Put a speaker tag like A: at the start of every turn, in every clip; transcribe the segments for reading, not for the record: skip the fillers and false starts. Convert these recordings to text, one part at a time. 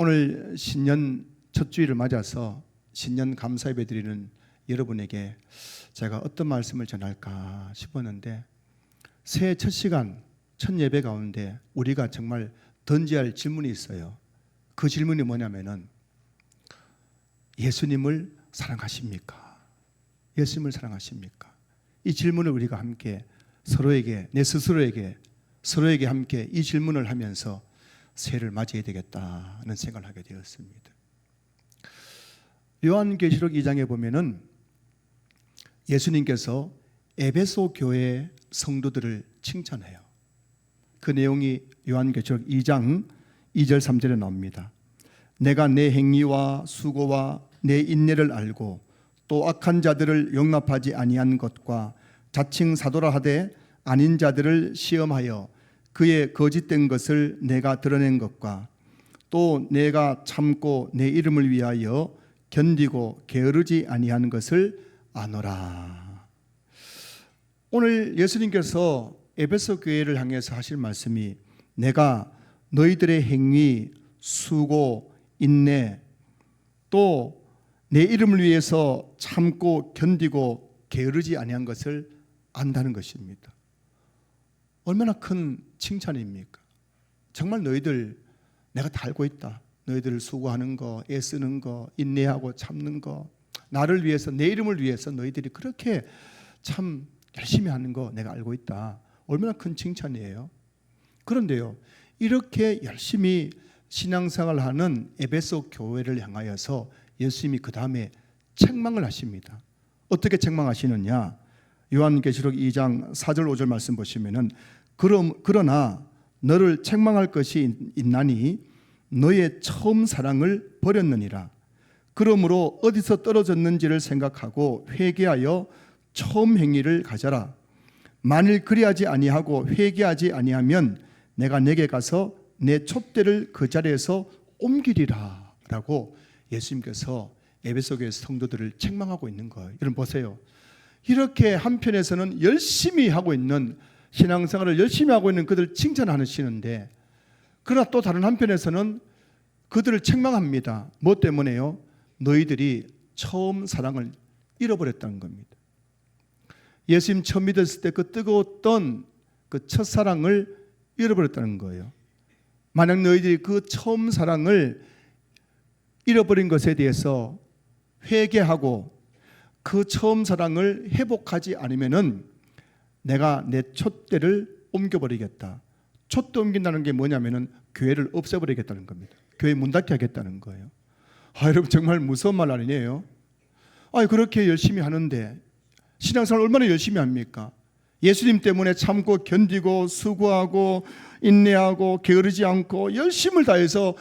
A: 오늘 신년 첫 주일을 맞아서 신년 감사 예배 드리는 여러분에게 제가 어떤 말씀을 전할까 싶었는데, 새해 첫 시간, 첫 예배 가운데 우리가 정말 던져야 할 질문이 있어요. 그 질문이 뭐냐면은, 예수님을 사랑하십니까? 예수님을 사랑하십니까? 이 질문을 우리가 함께 서로에게, 내 스스로에게, 서로에게 함께 이 질문을 하면서 새해를 맞이해야 되겠다는 생각을 하게 되었습니다. 요한계시록 2장에 보면은 예수님께서 에베소 교회 성도들을 칭찬해요. 그 내용이 요한계시록 2장 2절 3절에 나옵니다. 내가 내 행위와 수고와 내 인내를 알고 또 악한 자들을 용납하지 아니한 것과 자칭 사도라 하되 아닌 자들을 시험하여 그의 거짓된 것을 내가 드러낸 것과 또 내가 참고 내 이름을 위하여 견디고 게으르지 아니한 것을 아노라. 오늘 예수님께서 에베소 교회를 향해서 하실 말씀이, 내가 너희들의 행위, 수고, 인내, 또 내 이름을 위해서 참고 견디고 게으르지 아니한 것을 안다는 것입니다. 얼마나 큰 칭찬입니까? 정말 너희들 내가 다 알고 있다. 너희들 수고하는 거, 애쓰는 거, 인내하고 참는 거, 나를 위해서, 내 이름을 위해서 너희들이 그렇게 참 열심히 하는 거 내가 알고 있다. 얼마나 큰 칭찬이에요. 그런데요, 이렇게 열심히 신앙생활을 하는 에베소 교회를 향하여서 예수님이 그 다음에 책망을 하십니다. 어떻게 책망하시느냐? 요한계시록 2장 4절 5절 말씀 보시면은, 그러나 너를 책망할 것이 있나니 너의 처음 사랑을 버렸느니라. 그러므로 어디서 떨어졌는지를 생각하고 회개하여 처음 행위를 가져라. 만일 그리하지 아니하고 회개하지 아니하면 내가 내게 가서 내 촛대를 그 자리에서 옮기리라 라고 예수님께서 에베소 교회 성도들을 책망하고 있는 거예요. 여러분 보세요. 이렇게 한편에서는 열심히 하고 있는, 신앙생활을 열심히 하고 있는 그들 칭찬하시는데, 그러나 또 다른 한편에서는 그들을 책망합니다. 뭐 때문에요? 너희들이 처음 사랑을 잃어버렸다는 겁니다. 예수님 처음 믿었을 때 그 뜨거웠던 그 첫사랑을 잃어버렸다는 거예요. 만약 너희들이 그 처음 사랑을 잃어버린 것에 대해서 회개하고 그 처음 사랑을 회복하지 않으면은 내가 내 촛대를 옮겨버리겠다. 촛대 옮긴다는 게 뭐냐면은 교회를 없애버리겠다는 겁니다. 교회 문 닫게 하겠다는 거예요. 여러분 정말 무서운 말 아니에요? 그렇게 열심히 하는데, 신앙생활 얼마나 열심히 합니까? 예수님 때문에 참고 견디고 수고하고 인내하고 게으르지 않고 열심을 다해서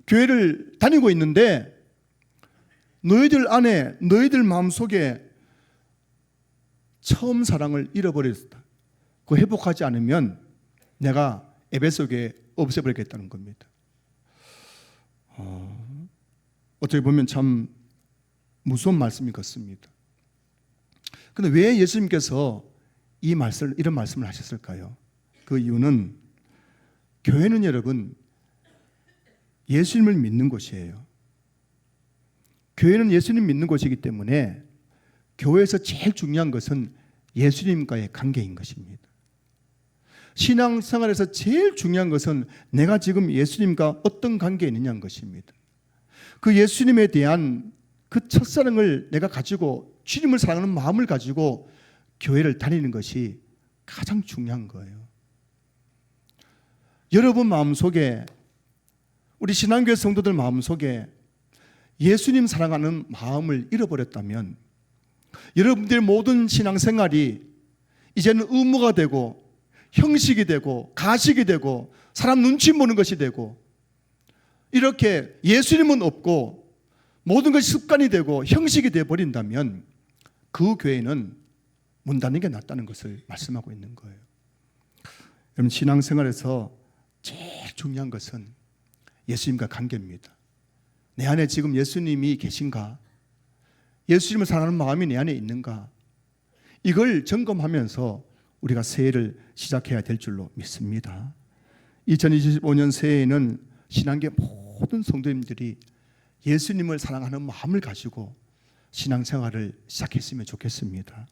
A: 교회를 다니고 있는데, 너희들 안에, 너희들 마음속에 처음 사랑을 잃어버렸다. 그 회복하지 않으면 내가 에베소 교회 없애버리겠다는 겁니다. 어떻게 보면 참 무서운 말씀이 같습니다. 그런데 왜 예수님께서 이런 말씀을 하셨을까요? 그 이유는, 교회는 여러분 예수님을 믿는 곳이에요. 교회는 예수님 믿는 곳이기 때문에 교회에서 제일 중요한 것은 예수님과의 관계인 것입니다. 신앙생활에서 제일 중요한 것은 내가 지금 예수님과 어떤 관계에 있느냐는 것입니다. 그 예수님에 대한 그 첫사랑을 내가 가지고, 주님을 사랑하는 마음을 가지고 교회를 다니는 것이 가장 중요한 거예요. 여러분 마음속에, 우리 신앙교회 성도들 마음속에 예수님 사랑하는 마음을 잃어버렸다면, 여러분들의 모든 신앙생활이 이제는 의무가 되고 형식이 되고 가식이 되고 사람 눈치 보는 것이 되고, 이렇게 예수님은 없고 모든 것이 습관이 되고 형식이 되어버린다면 그 교회는 문 닫는 게 낫다는 것을 말씀하고 있는 거예요. 여러분, 신앙생활에서 제일 중요한 것은 예수님과 관계입니다. 내 안에 지금 예수님이 계신가? 예수님을 사랑하는 마음이 내 안에 있는가? 이걸 점검하면서 우리가 새해를 시작해야 될 줄로 믿습니다. 2025년 새해에는 신앙계 모든 성도님들이 예수님을 사랑하는 마음을 가지고 신앙생활을 시작했으면 좋겠습니다.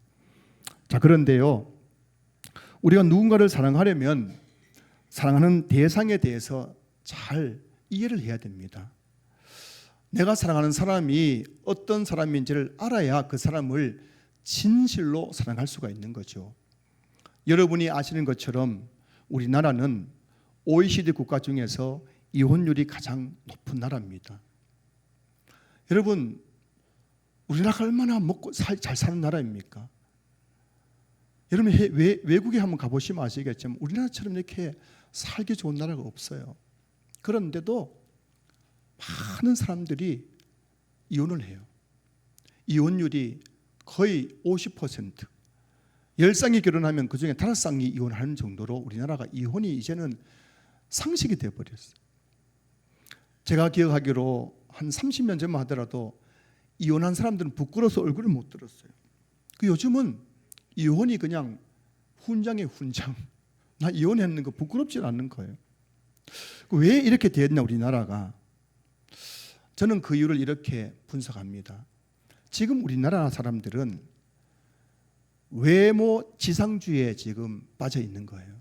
A: 자, 그런데요, 우리가 누군가를 사랑하려면 사랑하는 대상에 대해서 잘 이해를 해야 됩니다. 내가 사랑하는 사람이 어떤 사람인지를 알아야 그 사람을 진실로 사랑할 수가 있는 거죠. 여러분이 아시는 것처럼 우리나라는 OECD 국가 중에서 이혼율이 가장 높은 나라입니다. 여러분, 우리나라가 얼마나 먹고 잘 사는 나라입니까? 여러분 외국에 한번 가보시면 아시겠지만 우리나라처럼 이렇게 살기 좋은 나라가 없어요. 그런데도 많은 사람들이 이혼을 해요. 이혼율이 거의 50%. 10쌍이 결혼하면 그중에 5쌍이 이혼하는 정도로 우리나라가 이혼이 이제는 상식이 되어버렸어요. 제가 기억하기로 한 30년 전만 하더라도 이혼한 사람들은 부끄러워서 얼굴을 못 들었어요. 요즘은 이혼이 그냥 훈장이에요, 훈장. 나 이혼했는 거 부끄럽지 않는 거예요. 왜 이렇게 되었냐 우리나라가. 저는 그 이유를 이렇게 분석합니다. 지금 우리나라 사람들은 외모 지상주의에 지금 빠져 있는 거예요.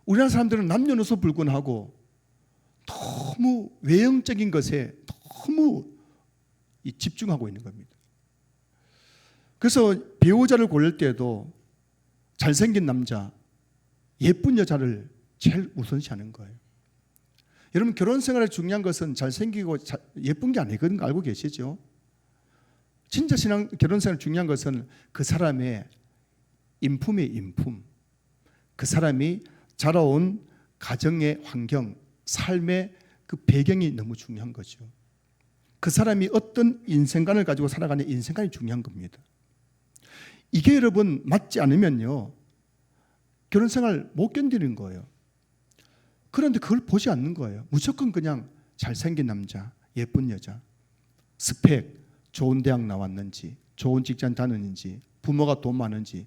A: 우리나라 사람들은 남녀노소 불문하고 너무 외형적인 것에 너무 집중하고 있는 겁니다. 그래서 배우자를 고를 때도 잘생긴 남자, 예쁜 여자를 제일 우선시하는 거예요. 여러분, 결혼 생활에 중요한 것은 잘생기고 예쁜 게 아니거든 거 알고 계시죠? 진짜 결혼 생활에 중요한 것은 그 사람의 인품의 인품, 그 사람이 자라온 가정의 환경, 삶의 그 배경이 너무 중요한 거죠. 그 사람이 어떤 인생관을 가지고 살아가는 인생관이 중요한 겁니다. 이게 여러분 맞지 않으면요, 결혼 생활 못 견디는 거예요. 그런데 그걸 보지 않는 거예요. 무조건 그냥 잘생긴 남자, 예쁜 여자, 스펙, 좋은 대학 나왔는지, 좋은 직장 다니는지, 부모가 돈 많은지,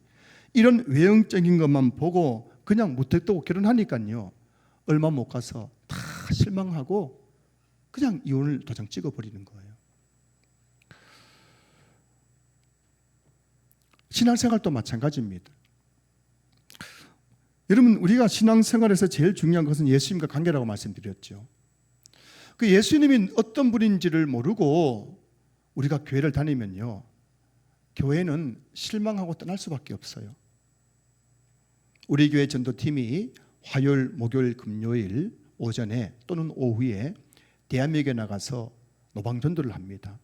A: 이런 외형적인 것만 보고 그냥 무턱대고 결혼하니까요, 얼마 못 가서 다 실망하고 그냥 이혼을 도장 찍어버리는 거예요. 신앙생활도 마찬가지입니다. 여러분, 우리가 신앙생활에서 제일 중요한 것은 예수님과 관계라고 말씀드렸죠. 그 예수님이 어떤 분인지를 모르고 우리가 교회를 다니면요, 교회는 실망하고 떠날 수밖에 없어요. 우리 교회 전도팀이 화요일, 목요일, 금요일 오전에 또는 오후에 대한민국에 나가서 노방전도를 합니다.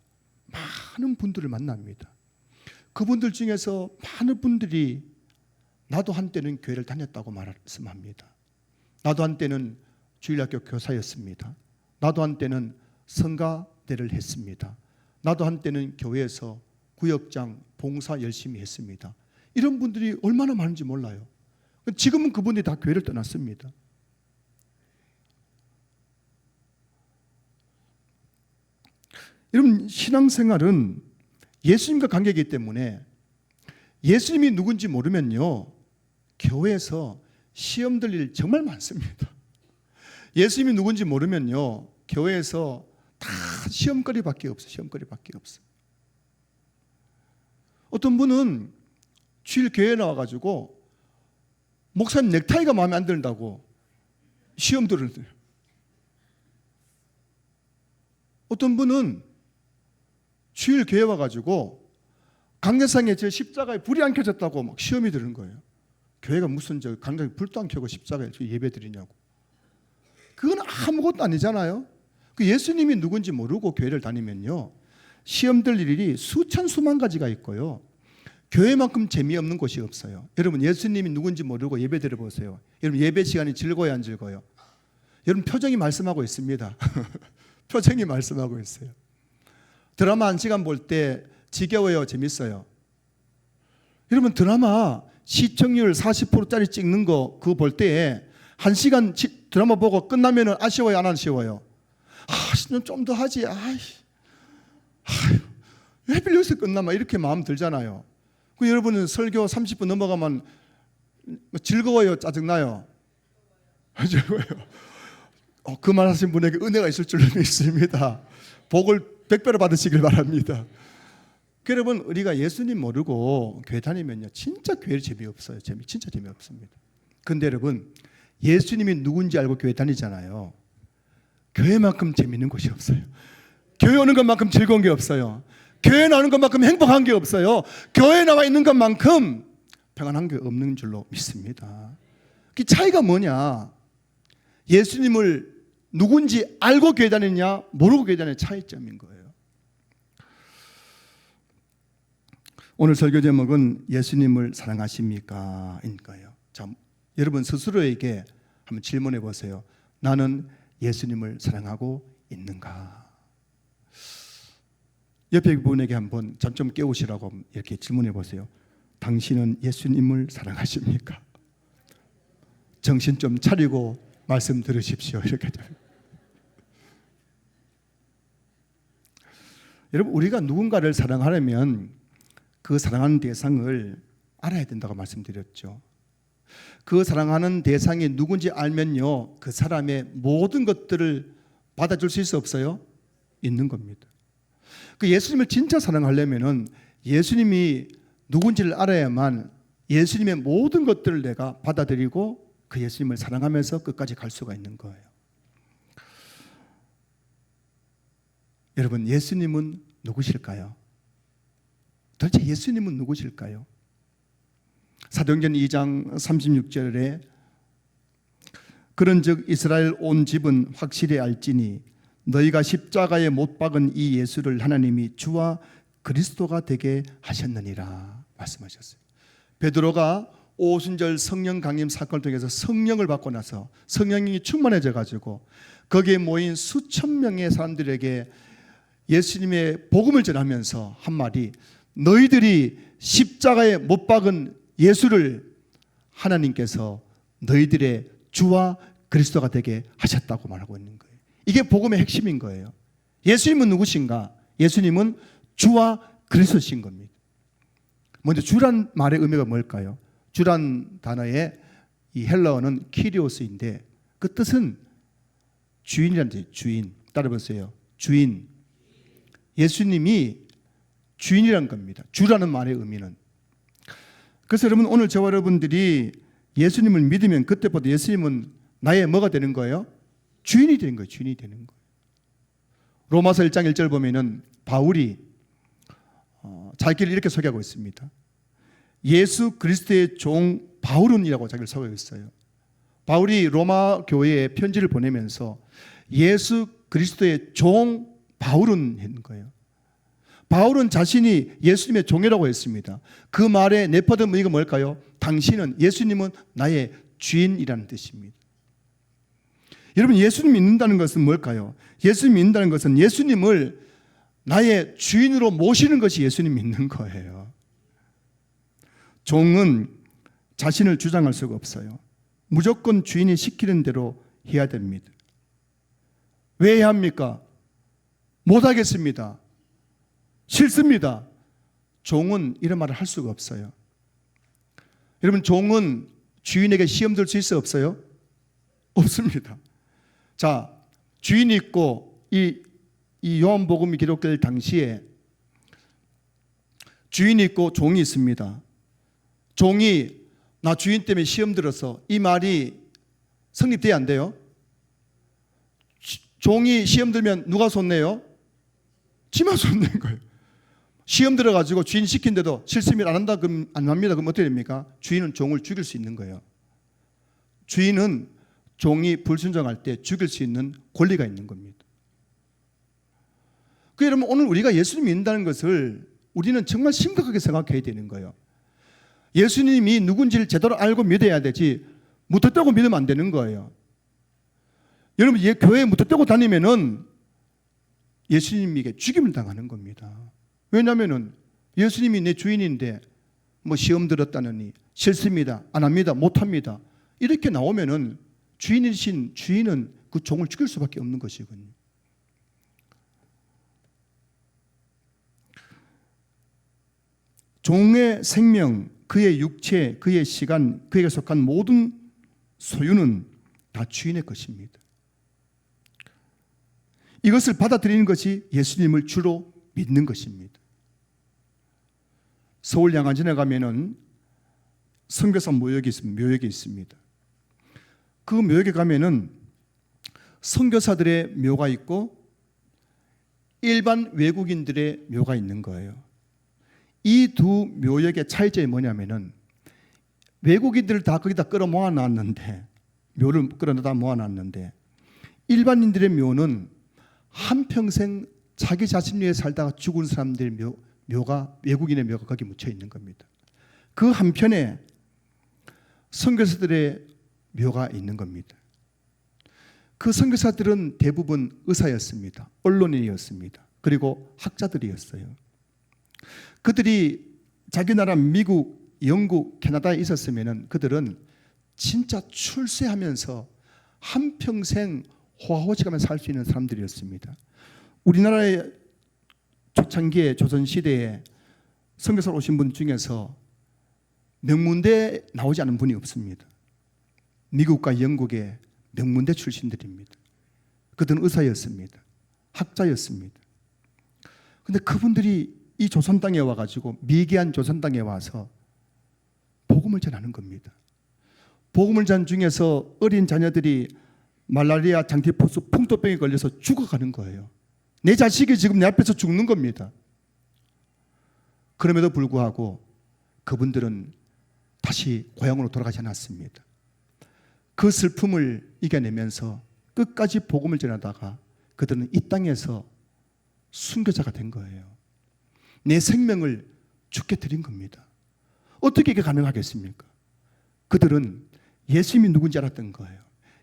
A: 많은 분들을 만납니다. 그분들 중에서 많은 분들이 나도 한때는 교회를 다녔다고 말씀합니다. 나도 한때는 주일학교 교사였습니다. 나도 한때는 성가대를 했습니다. 나도 한때는 교회에서 구역장, 봉사 열심히 했습니다. 이런 분들이 얼마나 많은지 몰라요. 지금은 그분들이 다 교회를 떠났습니다. 여러분, 신앙생활은 예수님과 관계이기 때문에 예수님이 누군지 모르면요, 교회에서 시험 들 일 정말 많습니다. 예수님이 누군지 모르면요, 교회에서 다 시험거리밖에 없어요. 시험거리밖에 없어요. 어떤 분은 주일 교회에 나와가지고 목사님 넥타이가 마음에 안 든다고 시험 들어요. 어떤 분은 주일 교회 와가지고 강대상에 제 십자가에 불이 안 켜졌다고 막 시험이 드는 거예요. 교회가 무슨 저 강당에 불도 안 켜고 십자가에 예배 드리냐고. 그건 아무것도 아니잖아요. 그 예수님이 누군지 모르고 교회를 다니면요, 시험 들 일이 수천 수만 가지가 있고요, 교회만큼 재미없는 곳이 없어요. 여러분, 예수님이 누군지 모르고 예배 드려보세요. 여러분, 예배 시간이 즐거워요, 안 즐거워요? 여러분, 표정이 말씀하고 있습니다. 표정이 말씀하고 있어요. 드라마 1시간 볼 때 지겨워요, 재밌어요? 여러분, 드라마 시청률 40%짜리 찍는 거 그거 볼 때 1시간 드라마 보고 끝나면 아쉬워요, 안 아쉬워요? 좀 더 하지. 왜 빌려서 끝나마 이렇게 마음 들잖아요. 그 여러분은 설교 30분 넘어가면 즐거워요, 짜증나요? 즐거워요. 그 말하신 분에게 은혜가 있을 줄로 믿습니다. 복을 100배로 받으시길 바랍니다. 여러분, 우리가 예수님 모르고 교회 다니면요, 진짜 교회 재미없어요. 진짜 재미없습니다. 근데 여러분, 예수님이 누군지 알고 교회 다니잖아요. 교회만큼 재미있는 곳이 없어요. 교회 오는 것만큼 즐거운 게 없어요. 교회 나오는 것만큼 행복한 게 없어요. 교회 나와 있는 것만큼 평안한 게 없는 줄로 믿습니다. 그 차이가 뭐냐? 예수님을 누군지 알고 교회 다니냐, 모르고 교회 다니냐 차이점인 거예요. 오늘 설교 제목은 예수님을 사랑하십니까? 인 거예요. 자, 여러분 스스로에게 한번 질문해 보세요. 나는 예수님을 사랑하고 있는가? 옆에 분에게 한번 잠 좀 깨우시라고 이렇게 질문해 보세요. 당신은 예수님을 사랑하십니까? 정신 좀 차리고 말씀 들으십시오. 이렇게. 여러분, 우리가 누군가를 사랑하려면 그 사랑하는 대상을 알아야 된다고 말씀드렸죠. 그 사랑하는 대상이 누군지 알면요, 그 사람의 모든 것들을 받아줄 수 있어 없어요? 있는 겁니다. 그 예수님을 진짜 사랑하려면은 예수님이 누군지를 알아야만 예수님의 모든 것들을 내가 받아들이고 그 예수님을 사랑하면서 끝까지 갈 수가 있는 거예요. 여러분, 예수님은 누구실까요? 도대체 예수님은 누구실까요? 사도행전 2장 36절에 그런즉 이스라엘 온 집은 확실히 알지니 너희가 십자가에 못 박은 이 예수를 하나님이 주와 그리스도가 되게 하셨느니라 말씀하셨어요. 베드로가 오순절 성령 강림 사건을 통해서 성령을 받고 나서 성령이 충만해져 가지고 거기에 모인 수천 명의 사람들에게 예수님의 복음을 전하면서 한 말이, 너희들이 십자가에 못 박은 예수를 하나님께서 너희들의 주와 그리스도가 되게 하셨다고 말하고 있는 거예요. 이게 복음의 핵심인 거예요. 예수님은 누구신가? 예수님은 주와 그리스도신 겁니다. 먼저 주란 말의 의미가 뭘까요? 주란 단어의 이 헬라어는 키리오스인데 그 뜻은 주인이라는 뜻이에요. 주인. 따라보세요. 주인. 예수님이 주인이란 겁니다. 주라는 말의 의미는. 그래서 여러분, 오늘 저와 여러분들이 예수님을 믿으면 그때부터 예수님은 나의 뭐가 되는 거예요? 주인이 되는 거예요. 주인이 되는 거예요. 로마서 1장 1절 보면은 바울이 자기를 이렇게 소개하고 있습니다. 예수 그리스도의 종 바울은이라고 자기를 소개하고 있어요. 바울이 로마 교회에 편지를 보내면서 예수 그리스도의 종 바울은 했는 거예요. 바울은 자신이 예수님의 종이라고 했습니다. 그 말의 내포된 의미가 뭘까요? 당신은, 예수님은 나의 주인이라는 뜻입니다. 여러분, 예수님 믿는다는 것은 뭘까요? 예수님 믿는다는 것은 예수님을 나의 주인으로 모시는 것이 예수님 믿는 거예요. 종은 자신을 주장할 수가 없어요. 무조건 주인이 시키는 대로 해야 됩니다. 왜 해야 합니까? 못하겠습니다. 싫습니다. 종은 이런 말을 할 수가 없어요. 여러분, 종은 주인에게 시험 들 수 있어 없어요? 없습니다. 자, 주인이 있고 이 요한복음이 기록될 당시에 주인이 있고 종이 있습니다. 종이 나 주인 때문에 시험 들어서, 이 말이 성립돼야 안 돼요? 종이 시험 들면 누가 손내요? 지만 손낸 거예요. 시험 들어가지고 주인 시킨데도 실습을 안 한다, 그럼 안 합니다. 그럼 어떻게 됩니까? 주인은 종을 죽일 수 있는 거예요. 주인은 종이 불순종할 때 죽일 수 있는 권리가 있는 겁니다. 그 여러분, 오늘 우리가 예수님 믿는다는 것을 우리는 정말 심각하게 생각해야 되는 거예요. 예수님이 누군지를 제대로 알고 믿어야 되지, 묻었다고 믿으면 안 되는 거예요. 여러분, 교회에 묻었다고 다니면은 예수님에게 죽임을 당하는 겁니다. 왜냐하면 예수님이 내 주인인데 뭐 시험 들었다느니 싫습니다, 안 합니다, 못 합니다, 이렇게 나오면은 주인이신 주인은 그 종을 죽일 수밖에 없는 것이거든요. 종의 생명, 그의 육체, 그의 시간, 그에게 속한 모든 소유는 다 주인의 것입니다. 이것을 받아들이는 것이 예수님을 주로 믿는 것입니다. 서울 양안전에 가면은 선교사 묘역이 있습니다. 그 묘역에 가면은 선교사들의 묘가 있고 일반 외국인들의 묘가 있는 거예요. 이 두 묘역의 차이점이 뭐냐면은 외국인들을 다 거기다 끌어 모아놨는데, 묘를 끌어다 모아놨는데, 일반인들의 묘는 한평생 자기 자신 위해 살다가 죽은 사람들의 묘가, 외국인의 묘가 거기 묻혀 있는 겁니다. 그 한편에 선교사들의 묘가 있는 겁니다. 그 선교사들은 대부분 의사였습니다. 언론인이었습니다. 그리고 학자들이었어요. 그들이 자기 나라 미국, 영국, 캐나다에 있었으면 그들은 진짜 출세하면서 한평생 호화호식하면서 살 수 있는 사람들이었습니다. 우리나라의 초창기에 조선시대에 선교사로 오신 분 중에서 명문대에 나오지 않은 분이 없습니다. 미국과 영국의 명문대 출신들입니다. 그들은 의사였습니다. 학자였습니다. 그런데 그분들이 이 조선 땅에 와가지고 미개한 조선 땅에 와서 복음을 전하는 겁니다. 복음을 전 중에서 어린 자녀들이 말라리아, 장티푸스, 풍토병에 걸려서 죽어가는 거예요. 내 자식이 지금 내 앞에서 죽는 겁니다. 그럼에도 불구하고 그분들은 다시 고향으로 돌아가지 않았습니다. 그 슬픔을 이겨내면서 끝까지 복음을 전하다가 그들은 이 땅에서 순교자가 된 거예요. 내 생명을 주께 드린 겁니다. 어떻게 이게 가능하겠습니까? 그들은 예수님이 누군지 알았던 거예요.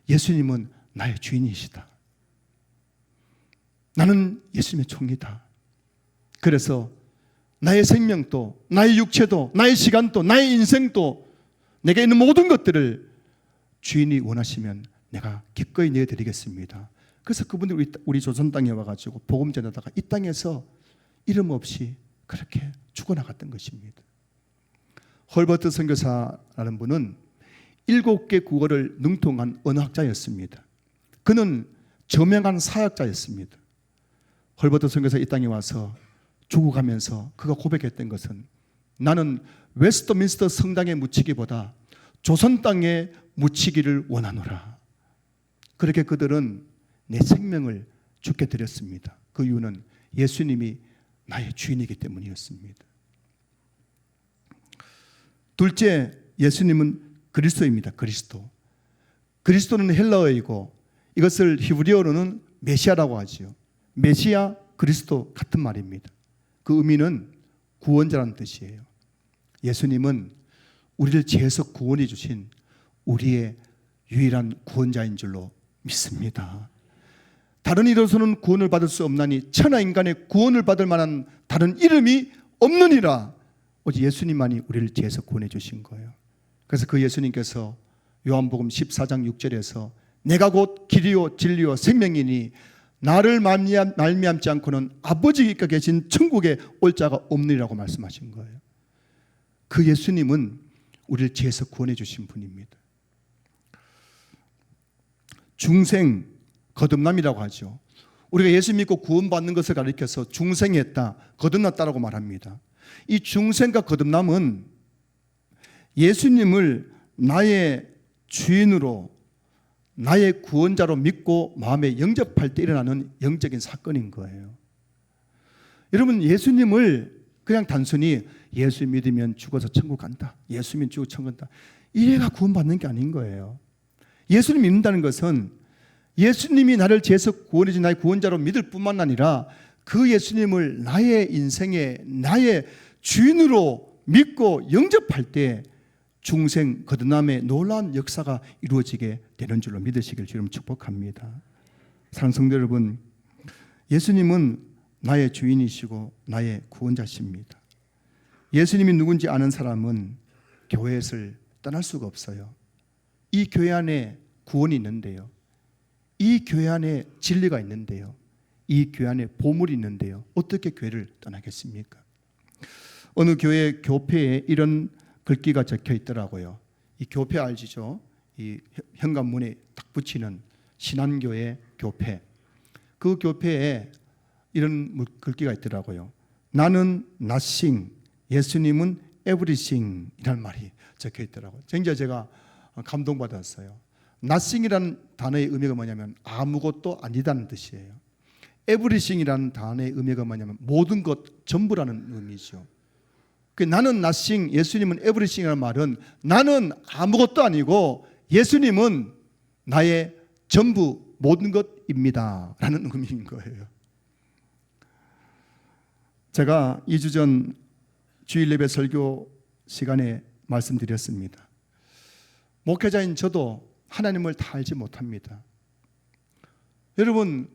A: 예수님은 나의 주인이시다. 나는 예수님의 종이다. 그래서 나의 생명도, 나의 육체도, 나의 시간도, 나의 인생도, 내게 있는 모든 것들을 주인이 원하시면 내가 기꺼이 내어드리겠습니다. 그래서 그분들이 우리 조선 땅에 와가지고 복음 전하다가 이 땅에서 이름 없이 그렇게 죽어나갔던 것입니다. 헐버트 선교사라는 분은 7개 국어를 능통한 언어학자였습니다. 그는 저명한 사역자였습니다. 헐버트 선교사 이 땅에 와서 죽어가면서 그가 고백했던 것은 나는 웨스트민스터 성당에 묻히기보다 조선 땅에 묻히기를 원하노라. 그렇게 그들은 내 생명을 주께 드렸습니다. 그 이유는 예수님이 나의 주인이기 때문이었습니다. 둘째, 예수님은 그리스도입니다. 그리스도. 그리스도는 헬라어이고 이것을 히브리어로는 메시아라고 하지요. 메시아, 그리스도 같은 말입니다. 그 의미는 구원자라는 뜻이에요. 예수님은 우리를 죄에서 구원해 주신 우리의 유일한 구원자인 줄로 믿습니다. 다른 이로서는 구원을 받을 수 없나니 천하 인간의 구원을 받을 만한 다른 이름이 없느니라. 오직 예수님만이 우리를 죄에서 구원해 주신 거예요. 그래서 그 예수님께서 요한복음 14장 6절에서 내가 곧 길이요 진리요 생명이니 나를 말미암지 않고는 아버지께 계신 천국에 올 자가 없느니라고 말씀하신 거예요. 그 예수님은 우리를 죄에서 구원해 주신 분입니다. 중생, 거듭남이라고 하죠. 우리가 예수 믿고 구원받는 것을 가리켜서 중생했다, 거듭났다라고 말합니다. 이 중생과 거듭남은 예수님을 나의 주인으로, 나의 구원자로 믿고 마음에 영접할 때 일어나는 영적인 사건인 거예요. 여러분, 예수님을 그냥 단순히 예수 믿으면 죽어서 천국 간다, 예수 믿으면 죽어 천국 간다, 이래가 구원받는 게 아닌 거예요. 예수님 믿는다는 것은 예수님이 나를 죄에서 구원해 준 나의 구원자로 믿을 뿐만 아니라 그 예수님을 나의 인생에 나의 주인으로 믿고 영접할 때 중생 거듭남의 놀라운 역사가 이루어지게 되는 줄로 믿으시길 주님 축복합니다. 사랑하는 성도 여러분, 예수님은 나의 주인이시고 나의 구원자십니다. 예수님이 누군지 아는 사람은 교회를 떠날 수가 없어요. 이 교회 안에 구원이 있는데요, 이 교회 안에 진리가 있는데요, 이 교회 안에 보물이 있는데요, 어떻게 교회를 떠나겠습니까? 어느 교회 교패에 이런 글귀가 적혀 있더라고요. 이 교패 알지죠? 이 현관문에 딱 붙이는 신한교회 교패. 그 교패에 이런 글귀가 있더라고요. 나는 nothing, 예수님은 everything 이라는 말이 적혀 있더라고요. 굉장히 제가 감동받았어요. nothing이라는 단어의 의미가 뭐냐면 아무것도 아니다는 뜻이에요. everything이라는 단어의 의미가 뭐냐면 모든 것, 전부라는 의미죠. 나는 nothing, 예수님은 everything이라는 말은 나는 아무것도 아니고 예수님은 나의 전부, 모든 것입니다 라는 의미인 거예요. 제가 2주 전 주일 예배 설교 시간에 말씀드렸습니다. 목회자인 저도 하나님을 다 알지 못합니다. 여러분,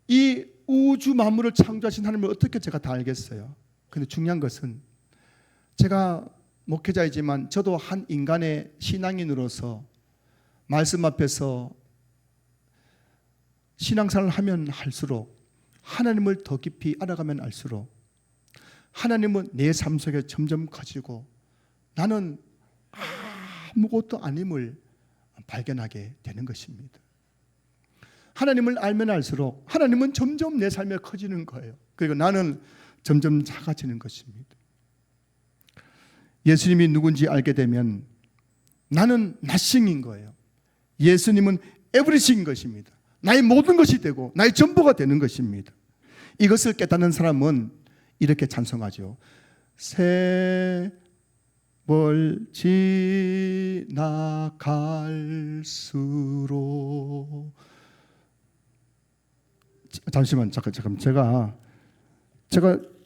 A: 이 우주 만물을 창조하신 하나님을 어떻게 제가 다 알겠어요? 근데 중요한 것은 제가 목회자이지만 저도 한 인간의 신앙인으로서 말씀 앞에서 신앙생활을 하면 할수록 하나님을 더 깊이 알아가면 알수록 하나님은 내 삶 속에 점점 커지고 나는 아무것도 아님을 발견하게 되는 것입니다. 하나님을 알면 알수록 하나님은 점점 내 삶에 커지는 거예요. 그리고 나는 점점 작아지는 것입니다. 예수님이 누군지 알게 되면 나는 nothing인 거예요. 예수님은 everything인 것입니다. 나의 모든 것이 되고 나의 전부가 되는 것입니다. 이것을 깨닫는 사람은 이렇게 찬송하죠. 세월 지나갈수록 잠시만 잠깐 제가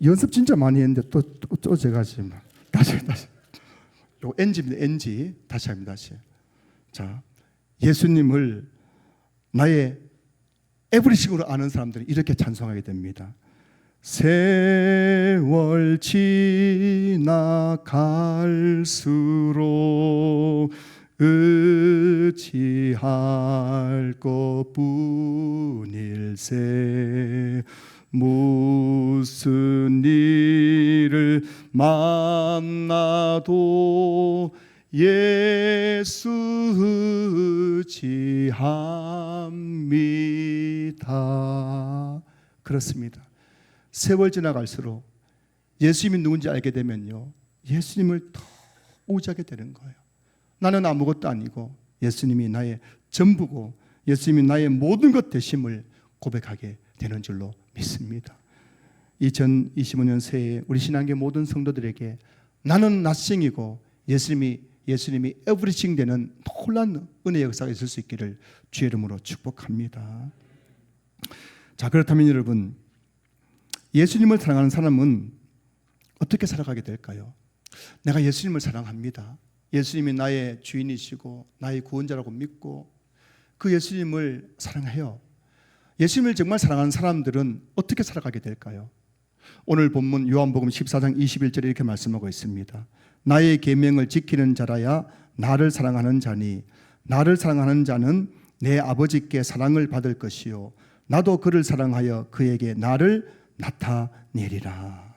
A: 연습 진짜 많이 했는데 또 제가 지금 다시 요 NG입니다. NG 다시 합니다. 자, 예수님을 나의 에브리싱으로 아는 사람들은 이렇게 찬송하게 됩니다. 세월 지나갈수록 의지할 것뿐일세 무슨 일을 만나도 예수 의지합니다. 그렇습니다. 세월 지나갈수록 예수님이 누군지 알게 되면요, 예수님을 더 의지하게 되는 거예요. 나는 아무것도 아니고 예수님이 나의 전부고 예수님이 나의 모든 것 되심을 고백하게 되는 줄로 믿습니다. 2025년 새해 우리 신앙계 모든 성도들에게 나는 nothing이고 예수님이 everything 되는 놀라운 은혜의 역사가 있을 수 있기를 주의 이름으로 축복합니다. 자, 그렇다면 여러분, 예수님을 사랑하는 사람은 어떻게 살아가게 될까요? 내가 예수님을 사랑합니다. 예수님이 나의 주인이시고 나의 구원자라고 믿고 그 예수님을 사랑해요. 예수님을 정말 사랑하는 사람들은 어떻게 살아가게 될까요? 오늘 본문 요한복음 14장 21절에 이렇게 말씀하고 있습니다. 나의 계명을 지키는 자라야 나를 사랑하는 자니 나를 사랑하는 자는 내 아버지께 사랑을 받을 것이요 나도 그를 사랑하여 그에게 나를 나타내리라.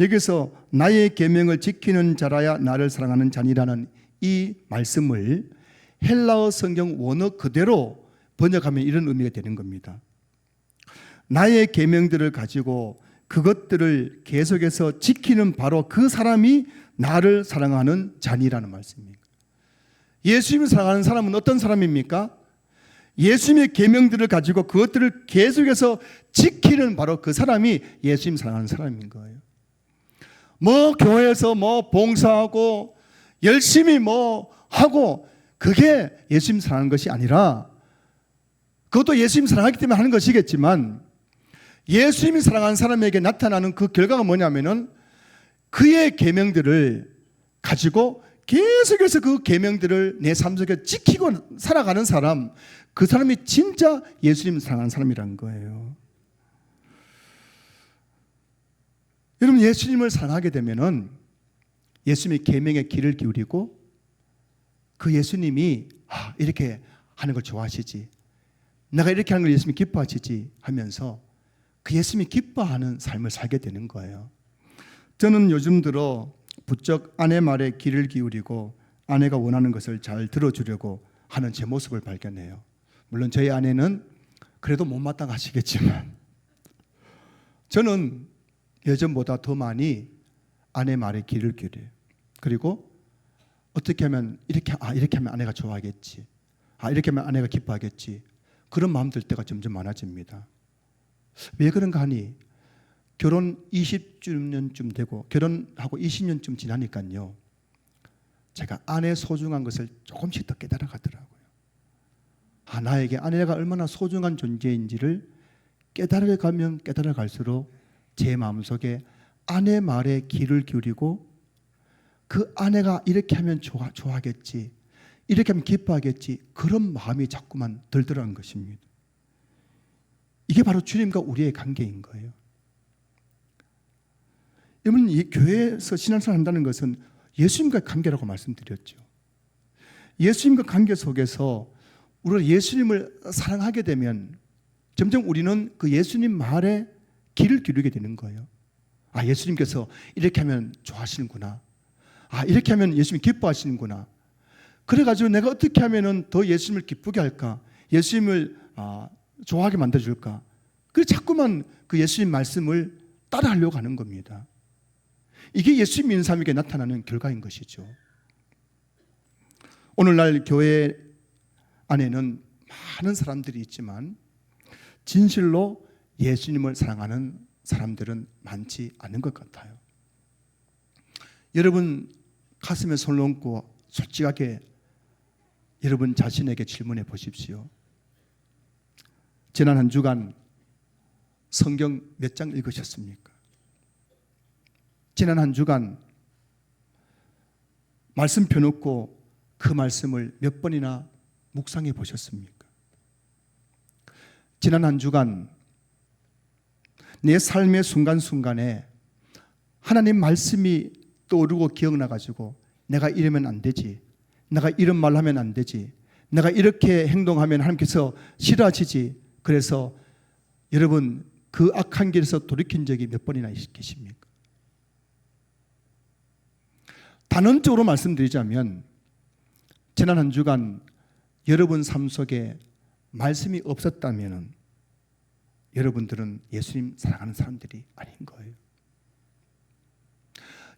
A: 여기서 나의 계명을 지키는 자라야 나를 사랑하는 자니라는 이 말씀을 헬라어 성경 원어 그대로 번역하면 이런 의미가 되는 겁니다. 나의 계명들을 가지고 그것들을 계속해서 지키는 바로 그 사람이 나를 사랑하는 자니라는 말씀입니다. 예수님을 사랑하는 사람은 어떤 사람입니까? 예수님의 계명들을 가지고 그것들을 계속해서 지키는 바로 그 사람이 예수님 사랑하는 사람인 거예요. 뭐 교회에서 뭐 봉사하고 열심히 뭐 하고 그게 예수님 사랑하는 것이 아니라 그것도 예수님 사랑하기 때문에 하는 것이겠지만 예수님이 사랑하는 사람에게 나타나는 그 결과가 뭐냐면은 그의 계명들을 가지고 계속해서 그 계명들을 내 삶 속에 지키고 살아가는 사람, 그 사람이 진짜 예수님 사랑하는 사람이라는 거예요. 여러분, 예수님을 사랑하게 되면은 예수님의 계명에 귀를 기울이고 그 예수님이 이렇게 하는 걸 좋아하시지, 내가 이렇게 하는 걸 예수님이 기뻐하시지 하면서 그 예수님이 기뻐하는 삶을 살게 되는 거예요. 저는 요즘 들어 부쩍 아내 말에 귀를 기울이고 아내가 원하는 것을 잘 들어주려고 하는 제 모습을 발견해요. 물론 저희 아내는 그래도 못마땅하시겠지만 저는 예전보다 더 많이 아내 말에 귀를 기울여요. 그리고 어떻게 하면 이렇게 하면 아내가 좋아하겠지, 이렇게 하면 아내가 기뻐하겠지, 그런 마음 들 때가 점점 많아집니다. 왜 그런가 하니 결혼 20주년쯤 되고 결혼하고 20년쯤 지나니까요, 제가 아내의 소중한 것을 조금씩 더 깨달아 가더라고요. 나에게 아내가 얼마나 소중한 존재인지를 깨달아 가면 깨달아 갈수록 제 마음속에 아내 말에 귀를 기울이고 그 아내가 이렇게 하면 좋아하겠지, 이렇게 하면 기뻐하겠지, 그런 마음이 자꾸만 들더라는 것입니다. 이게 바로 주님과 우리의 관계인 거예요. 여러분, 이 교회에서 신앙생활 한다는 것은 예수님과 관계라고 말씀드렸죠. 예수님과 관계 속에서 우리가 예수님을 사랑하게 되면 점점 우리는 그 예수님 말에 귀를 기울이게 되는 거예요. 예수님께서 이렇게 하면 좋아하시는구나, 이렇게 하면 예수님이 기뻐하시는구나. 그래가지고 내가 어떻게 하면 더 예수님을 기쁘게 할까, 예수님을 좋아하게 만들어줄까, 그래서 자꾸만 그 예수님 말씀을 따라하려고 하는 겁니다. 이게 예수님 믿는 사람에게 나타나는 결과인 것이죠. 오늘날 교회 안에는 많은 사람들이 있지만 진실로 예수님을 사랑하는 사람들은 많지 않은 것 같아요. 여러분 가슴에 손을 얹고 솔직하게 여러분 자신에게 질문해 보십시오. 지난 한 주간 성경 몇 장 읽으셨습니까? 지난 한 주간 말씀 펴놓고 그 말씀을 몇 번이나 묵상해 보셨습니까? 지난 한 주간 내 삶의 순간순간에 하나님 말씀이 떠오르고 기억나가지고 내가 이러면 안 되지, 내가 이런 말 하면 안 되지, 내가 이렇게 행동하면 하나님께서 싫어하시지, 그래서 여러분 그 악한 길에서 돌이킨 적이 몇 번이나 계십니까? 단언적으로 말씀드리자면 지난 한 주간 여러분 삶 속에 말씀이 없었다면 여러분들은 예수님 사랑하는 사람들이 아닌 거예요.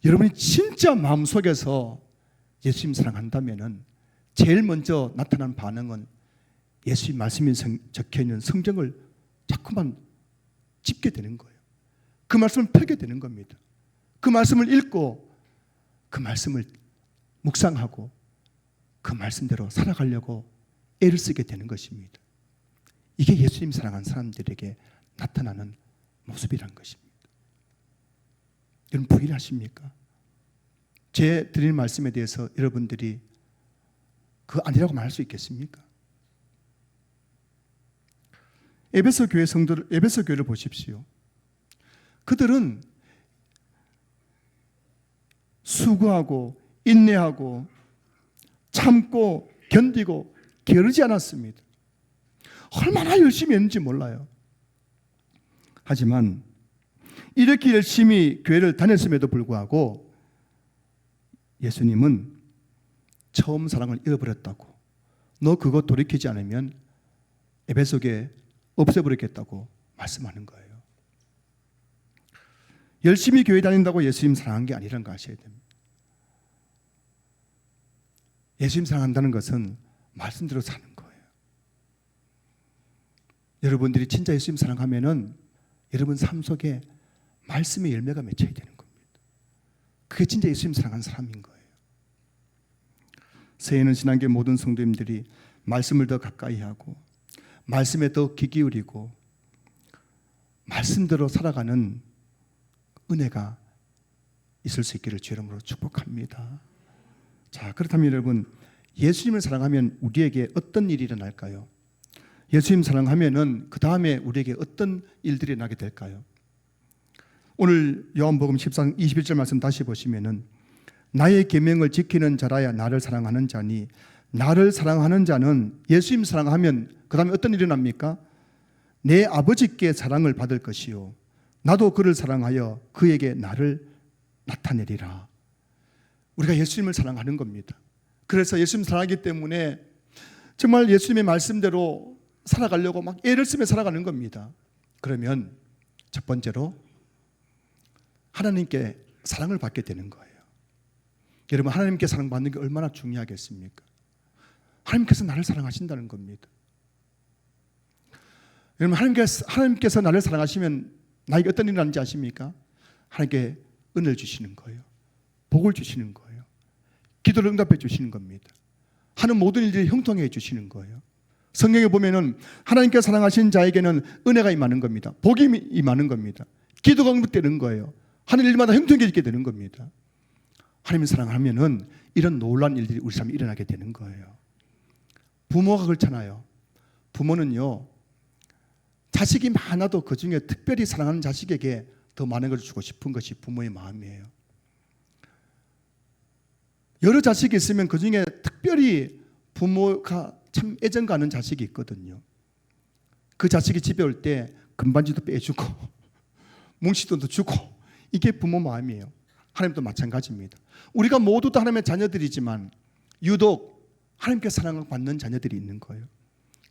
A: 여러분이 진짜 마음속에서 예수님 사랑한다면 제일 먼저 나타나는 반응은 예수님 말씀이 적혀있는 성경을 자꾸만 짚게 되는 거예요. 그 말씀을 펴게 되는 겁니다. 그 말씀을 읽고 그 말씀을 묵상하고 그 말씀대로 살아가려고 애를 쓰게 되는 것입니다. 이게 예수님 사랑하는 사람들에게 나타나는 모습이란 것입니다. 여러분 부인하십니까? 제 드리는 말씀에 대해서 여러분들이 그 아니라고 말할 수 있겠습니까? 에베소 교회 성도들, 에베소 교회를 보십시오. 그들은 수고하고 인내하고 참고 견디고 게으르지 않았습니다. 얼마나 열심히 했는지 몰라요. 하지만 이렇게 열심히 교회를 다녔음에도 불구하고 예수님은 처음 사랑을 잃어버렸다고, 너 그거 돌이키지 않으면 에베소 교회 없애버리겠다고 말씀하는 거예요. 열심히 교회 다닌다고 예수님 사랑한 게 아니라는 거 아셔야 됩니다. 예수님 사랑한다는 것은 말씀대로 사는 거예요. 여러분들이 진짜 예수님 사랑하면은 여러분 삶 속에 말씀의 열매가 맺혀야 되는 겁니다. 그게 진짜 예수님 사랑하는 사람인 거예요. 새해는 신앙교회 모든 성도님들이 말씀을 더 가까이 하고 말씀에 더 귀 기울이고 말씀대로 살아가는 은혜가 있을 수 있기를 주 이름으로 축복합니다. 자, 그렇다면 여러분 예수님을 사랑하면 우리에게 어떤 일이 일어날까요? 예수님 사랑하면은 그 다음에 우리에게 어떤 일들이 나게 될까요? 오늘 요한복음 14장 21절 말씀 다시 보시면은 나의 계명을 지키는 자라야 나를 사랑하는 자니 나를 사랑하는 자는 예수님 사랑하면 그 다음에 어떤 일이 일어납니까? 내 아버지께 사랑을 받을 것이요 나도 그를 사랑하여 그에게 나를 나타내리라. 우리가 예수님을 사랑하는 겁니다. 그래서 예수님 사랑하기 때문에 정말 예수님의 말씀대로 살아가려고 막 애를 쓰며 살아가는 겁니다. 그러면 첫 번째로 하나님께 사랑을 받게 되는 거예요. 여러분, 하나님께 사랑받는 게 얼마나 중요하겠습니까? 하나님께서 나를 사랑하신다는 겁니다. 여러분, 하나님께서 나를 사랑하시면 나에게 어떤 일이 나는지 아십니까? 하나님께 은혜를 주시는 거예요. 복을 주시는 거예요. 기도를 응답해 주시는 겁니다. 하는 모든 일들이 형통해 주시는 거예요. 성경에 보면은 하나님께 사랑하신 자에게는 은혜가 임하는 겁니다. 복이 임하는 겁니다. 기도가 응답되는 거예요. 하는 일마다 형통해지게 되는 겁니다. 하나님을 사랑하면은 이런 놀라운 일들이 우리 삶에 일어나게 되는 거예요. 부모가 그렇잖아요. 부모는요, 자식이 많아도 그 중에 특별히 사랑하는 자식에게 더 많은 걸 주고 싶은 것이 부모의 마음이에요. 여러 자식이 있으면 그 중에 특별히 부모가 참 애정 가는 자식이 있거든요. 그 자식이 집에 올 때 금반지도 빼주고 뭉치돈도 주고, 이게 부모 마음이에요. 하나님도 마찬가지입니다. 우리가 모두 다 하나님의 자녀들이지만 유독 하나님께 사랑을 받는 자녀들이 있는 거예요.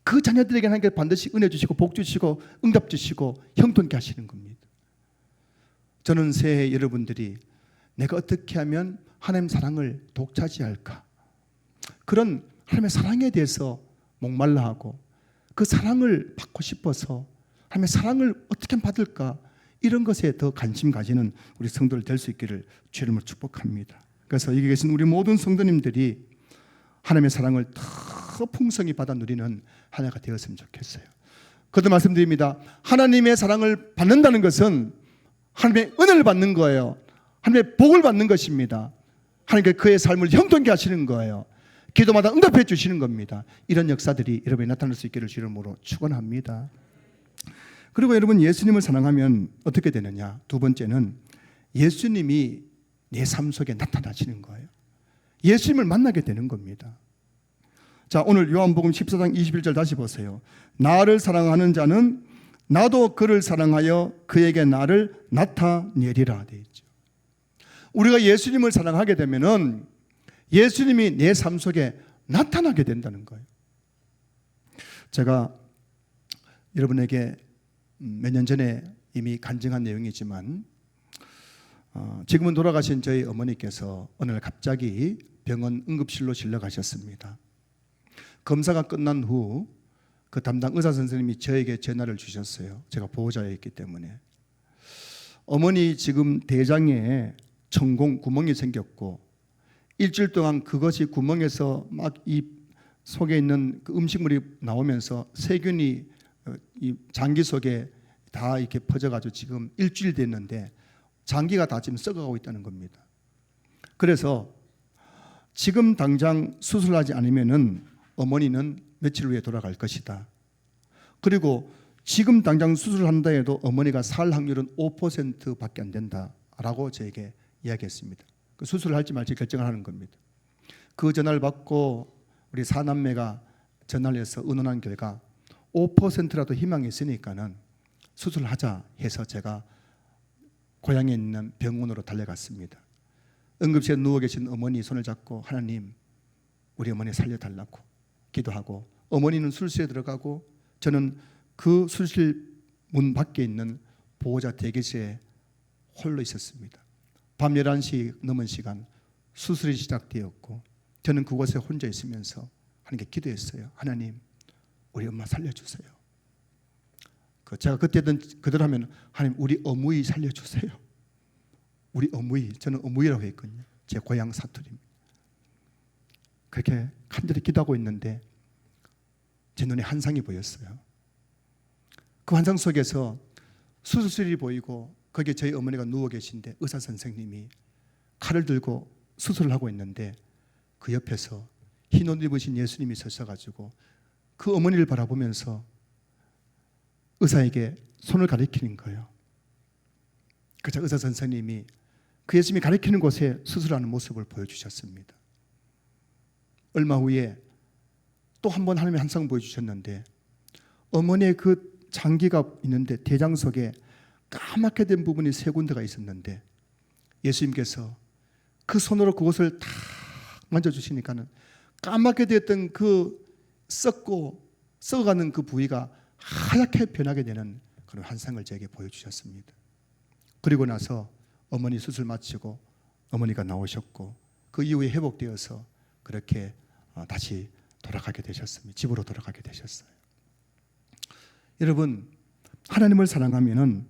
A: 그 자녀들에게 하나님께 반드시 은혜 주시고 복 주시고 응답 주시고 형통케 하시는 겁니다. 저는 새해 여러분들이 내가 어떻게 하면 하나님 사랑을 독차지할까, 그런 하나님의 사랑에 대해서 목말라하고 그 사랑을 받고 싶어서 하나님의 사랑을 어떻게 받을까, 이런 것에 더 관심 가지는 우리 성도들 될 수 있기를 주의 이름으로 축복합니다. 그래서 여기 계신 우리 모든 성도님들이 하나님의 사랑을 더 풍성히 받아 누리는 한 해가 되었으면 좋겠어요. 그것도 말씀드립니다. 하나님의 사랑을 받는다는 것은 하나님의 은혜를 받는 거예요. 하나님의 복을 받는 것입니다. 하나님께 그의 삶을 형통케 하시는 거예요. 기도마다 응답해 주시는 겁니다. 이런 역사들이 여러분이 나타날 수 있기를 주의 이름으로 축원합니다. 그리고 여러분, 예수님을 사랑하면 어떻게 되느냐? 두 번째는 예수님이 내 삶 속에 나타나시는 거예요. 예수님을 만나게 되는 겁니다. 자, 오늘 요한복음 14장 21절 다시 보세요. 나를 사랑하는 자는 나도 그를 사랑하여 그에게 나를 나타내리라 되어 있죠. 우리가 예수님을 사랑하게 되면은 예수님이 내 삶 속에 나타나게 된다는 거예요. 제가 여러분에게 몇 년 전에 이미 간증한 내용이지만 지금은 돌아가신 저희 어머니께서 어느 날 갑자기 병원 응급실로 실려 가셨습니다. 검사가 끝난 후 그 담당 의사 선생님이 저에게 전화를 주셨어요. 제가 보호자였기 때문에. 어머니 지금 대장에 천공 구멍이 생겼고 일주일 동안 그것이 구멍에서 막 이 속에 있는 그 음식물이 나오면서 세균이 이 장기 속에 다 이렇게 퍼져가지고 지금 일주일 됐는데 장기가 다 지금 썩어가고 있다는 겁니다. 그래서 지금 당장 수술하지 않으면은 어머니는 며칠 후에 돌아갈 것이다. 그리고 지금 당장 수술을 한다 해도 어머니가 살 확률은 5%밖에 안 된다라고 저에게 이야기했습니다. 그 수술을 할지 말지 결정을 하는 겁니다. 그 전화를 받고 우리 사남매가 전화를 해서 의논한 결과 5%라도 희망이 있으니까는 수술을 하자 해서 제가 고향에 있는 병원으로 달려갔습니다. 응급실에 누워 계신 어머니 손을 잡고 하나님, 우리 어머니 살려달라고 기도하고, 어머니는 수술실에 들어가고 저는 그 수술실 문 밖에 있는 보호자 대기실에 홀로 있었습니다. 밤 11시 넘은 시간 수술이 시작되었고 저는 그곳에 혼자 있으면서 하나님께 기도했어요. 하나님, 우리 엄마 살려주세요. 제가 그때는 그대로 하면 하나님, 우리 어머니 살려주세요. 우리 어머니, 저는 어머니라고 했거든요. 제 고향 사투리입니다. 그렇게 간절히 기도하고 있는데 제 눈에 환상이 보였어요. 그 환상 속에서 수술실이 보이고 거기에 저희 어머니가 누워 계신데 의사 선생님이 칼을 들고 수술을 하고 있는데 그 옆에서 흰 옷 입으신 예수님이 서셔가지고 그 어머니를 바라보면서 의사에게 손을 가리키는 거예요. 그래서 의사 선생님이 그 예수님이 가리키는 곳에 수술하는 모습을 보여주셨습니다. 얼마 후에 또 한 번 하나님의 환상을 보여주셨는데 어머니의 그 장기가 있는데 대장 속에 까맣게 된 부분이 세 군데가 있었는데 예수님께서 그 손으로 그것을 탁 만져주시니까는 까맣게 되었던 그 썩고 썩어가는 그 부위가 하얗게 변하게 되는 그런 환상을 제게 보여주셨습니다. 그리고 나서 어머니 수술 마치고 어머니가 나오셨고 그 이후에 회복되어서 그렇게 다시 돌아가게 되셨습니다. 집으로 돌아가게 되셨어요. 여러분, 하나님을 사랑하면은,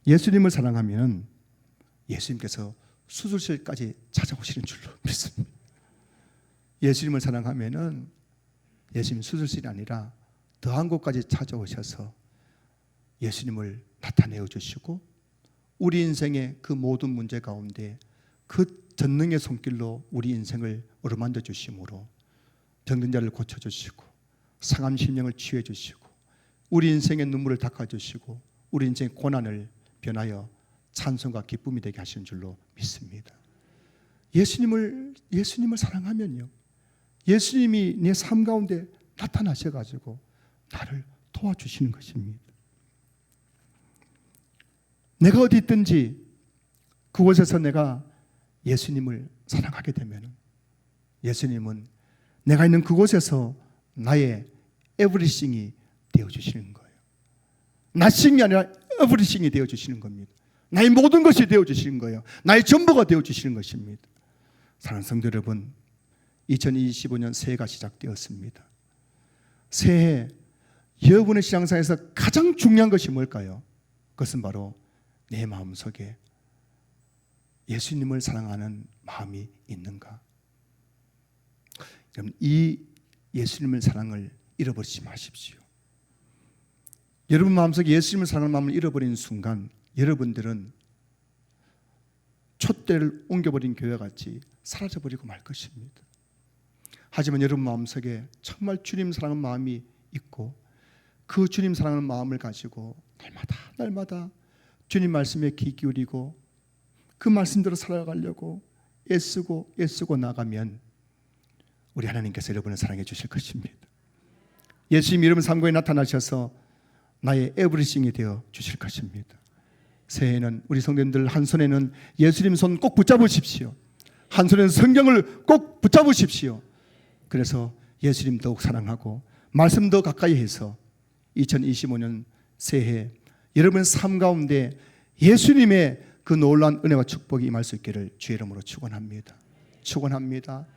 A: 예수님을 사랑하면은 예수님께서 수술실까지 찾아오시는 줄로 믿습니다. 예수님을 사랑하면은 예수님 수술실이 아니라 더한 곳까지 찾아오셔서 예수님을 나타내어 주시고 우리 인생의 그 모든 문제 가운데 그 전능의 손길로 우리 인생을 어루만져 주심으로 병든 자를 고쳐주시고 상한 심령을 치유해 주시고 우리 인생의 눈물을 닦아주시고 우리 인생의 고난을 변하여 찬송과 기쁨이 되게 하시는 줄로 믿습니다. 예수님을 사랑하면요, 예수님이 내 삶 가운데 나타나셔가지고 나를 도와주시는 것입니다. 내가 어디 있든지 그곳에서 내가 예수님을 사랑하게 되면 예수님은 내가 있는 그곳에서 나의 에브리싱이 되어주시는 거예요. 나싱이 아니라 에브리싱이 되어주시는 겁니다. 나의 모든 것이 되어주시는 거예요. 나의 전부가 되어주시는 것입니다. 사랑하는 성도 여러분, 2025년 새해가 시작되었습니다. 새해 여러분의 신앙생활에서 가장 중요한 것이 뭘까요? 그것은 바로 내 마음속에 예수님을 사랑하는 마음이 있는가? 여러분, 이 예수님의 사랑을 잃어버리지 마십시오. 여러분 마음속에 예수님을 사랑하는 마음을 잃어버리는 순간 여러분들은 촛대를 옮겨버린 교회같이 사라져버리고 말 것입니다. 하지만 여러분 마음속에 정말 주님 사랑하는 마음이 있고 그 주님 사랑하는 마음을 가지고 날마다 주님 말씀에 귀 기울이고 그 말씀대로 살아가려고 애쓰고 나가면 우리 하나님께서 여러분을 사랑해 주실 것입니다. 예수님 여러분 삶고에 나타나셔서 나의 에브리싱이 되어 주실 것입니다. 새해에는 우리 성도님들 한 손에는 예수님 손 꼭 붙잡으십시오. 한 손에는 성경을 꼭 붙잡으십시오. 그래서 예수님 더욱 사랑하고 말씀 더 가까이 해서 2025년 새해 여러분 삶 가운데 예수님의 그 놀라운 은혜와 축복이 임할 수 있기를 주의 이름으로 축원합니다. 축원합니다.